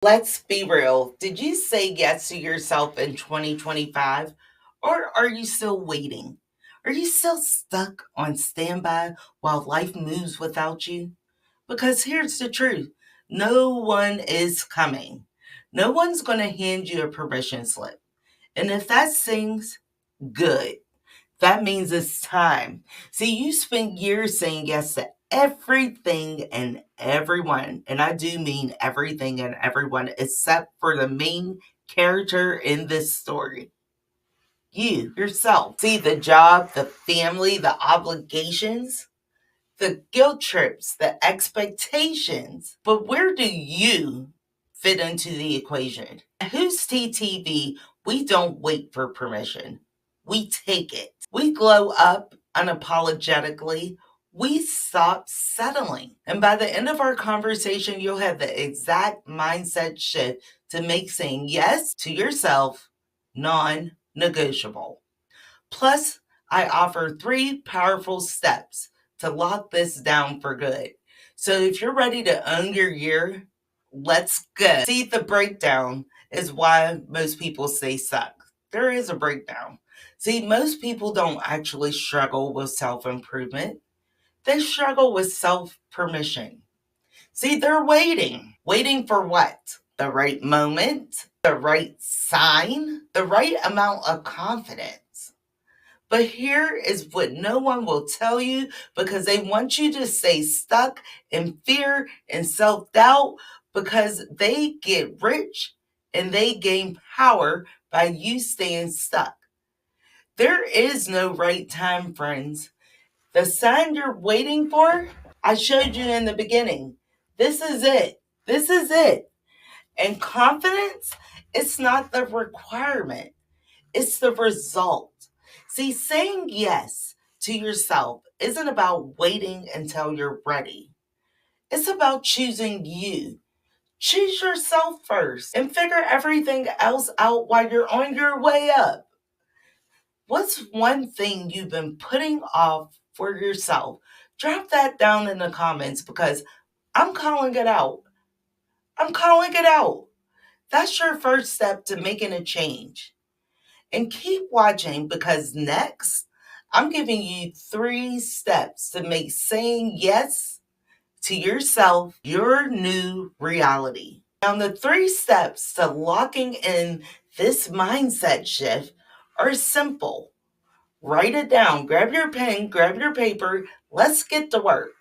Let's be real. Did you say yes to yourself in 2025? Or are you still waiting? Are you still stuck on standby while life moves without you? Because here's the truth, no one is coming. No one's going to hand you a permission slip. And if that sings, good. That means it's time. See, you spent years saying yes to everything and everyone. And I do mean everything and everyone, except for the main character in this story. You, yourself. See, the job, the family, the obligations, the guilt trips, the expectations. But where do you fit into the equation? At WhoseTeaTV, we don't wait for permission. We take it. We glow up unapologetically. We stop settling. And by the end of our conversation, you'll have the exact mindset shift to make saying yes to yourself non-negotiable. Plus, I offer 3 powerful steps to lock this down for good. So if you're ready to own your year, let's go. See, the breakdown is why most people stay stuck. There is a breakdown. See, most people don't actually struggle with self-improvement. They struggle with self-permission. See, they're waiting. Waiting for what? The right moment, the right sign, the right amount of confidence. But here is what no one will tell you because they want you to stay stuck in fear and self-doubt because they get rich and they gain power by you staying stuck. There is no right time, friends. The sign you're waiting for, I showed you in the beginning. This is it. This is it. And confidence, it's not the requirement. It's the result. See, saying yes to yourself isn't about waiting until you're ready. It's about choosing you. Choose yourself first and figure everything else out while you're on your way up. What's one thing you've been putting off for yourself? Drop that down in the comments because I'm calling it out. I'm calling it out. That's your first step to making a change. And keep watching because next, I'm giving you 3 steps to make saying yes to yourself your new reality. Now, the 3 steps to locking in this mindset shift are simple. Write it down. Grab your pen, grab your paper. Let's get to work.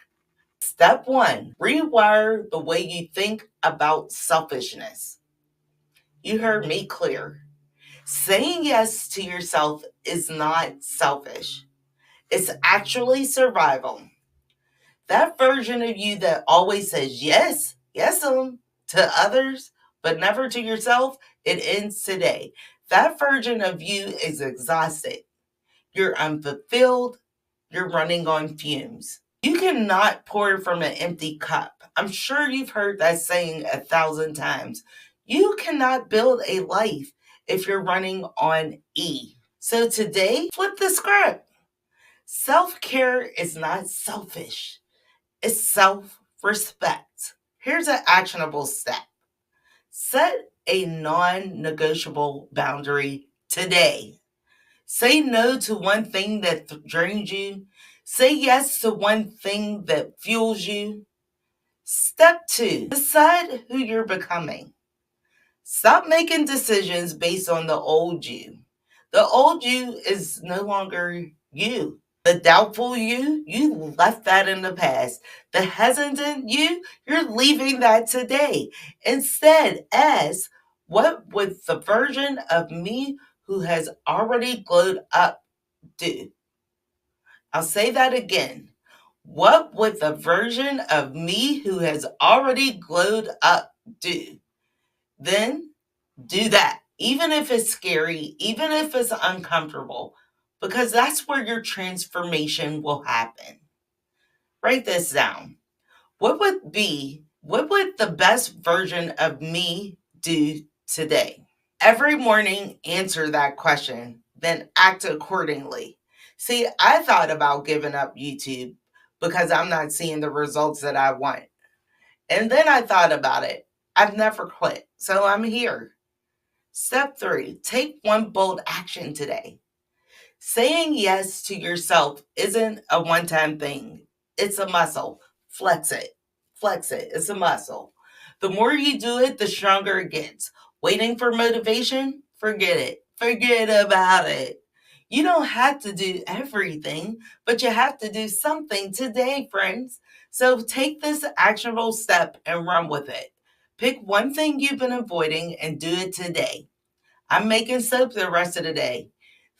Step 1, rewire the way you think about selfishness. You heard me clear. Saying yes to yourself is not selfish. It's actually survival. That version of you that always says yes, to others, but never to yourself, it ends today. That version of you is exhausted. You're unfulfilled. You're running on fumes. You cannot pour from an empty cup. I'm sure you've heard that saying 1,000 times. You cannot build a life if you're running on E. So today, flip the script. Self-care is not selfish. It's self-respect. Here's an actionable step. Set a non-negotiable boundary today. Say no to one thing that drains you. Say yes to one thing that fuels you. Step 2, decide who you're becoming. Stop making decisions based on the old you. The old you is no longer you. The doubtful you, you left that in the past. The hesitant you, you're leaving that today. Instead, ask, what would the version of me who has already glowed up do? I'll say that again. What would the version of me who has already glowed up do? Then do that, even if it's scary, even if it's uncomfortable, because that's where your transformation will happen. Write this down. What would the best version of me do today? Every morning, answer that question, then act accordingly. See, I thought about giving up YouTube because I'm not seeing the results that I want. And then I thought about it. I've never quit, so I'm here. Step 3, take one bold action today. Saying yes to yourself isn't a one-time thing. It's a muscle. Flex it. Flex it. It's a muscle. The more you do it, the stronger it gets. Waiting for motivation? Forget it. Forget about it. You don't have to do everything, but you have to do something today, friends. So take this actionable step and run with it. Pick one thing you've been avoiding and do it today. I'm making soap the rest of the day.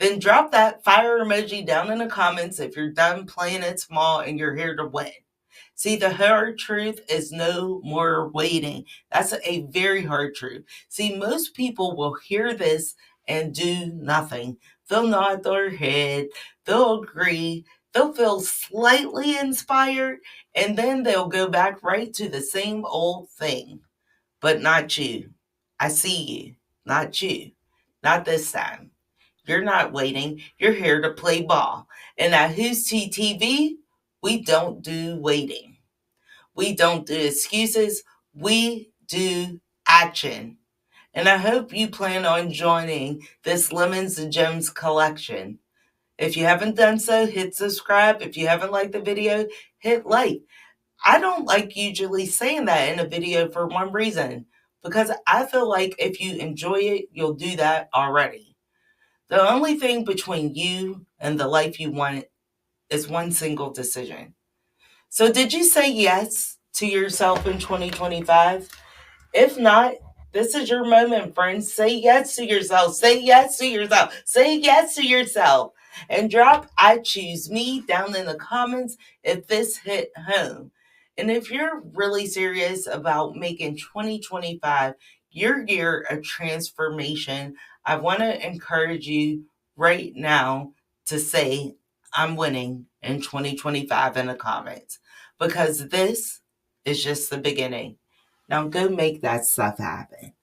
Then drop that fire emoji down in the comments if you're done playing it small and you're here to win. See, the hard truth is no more waiting. That's a very hard truth. See, most people will hear this and do nothing. They'll nod their head, they'll agree, they'll feel slightly inspired, and then they'll go back right to the same old thing. But not you. I see you. Not you. Not this time. You're not waiting. You're here to play ball. And at WhoseTeaTV, we don't do waiting. We don't do excuses. We do action. And I hope you plan on joining this Lemons and Gems collection. If you haven't done so, hit subscribe. If you haven't liked the video, hit like. I don't like usually saying that in a video for one reason, because I feel like if you enjoy it, you'll do that already. The only thing between you and the life you want is one single decision. So did you say yes to yourself in 2025? If not, this is your moment, friends. Say yes to yourself. Say yes to yourself. Say yes to yourself. And drop I choose me down in the comments if this hit home. And if you're really serious about making 2025 your year of transformation, I want to encourage you right now to say, I'm winning in 2025 in the comments, because this is just the beginning. Now go make that stuff happen.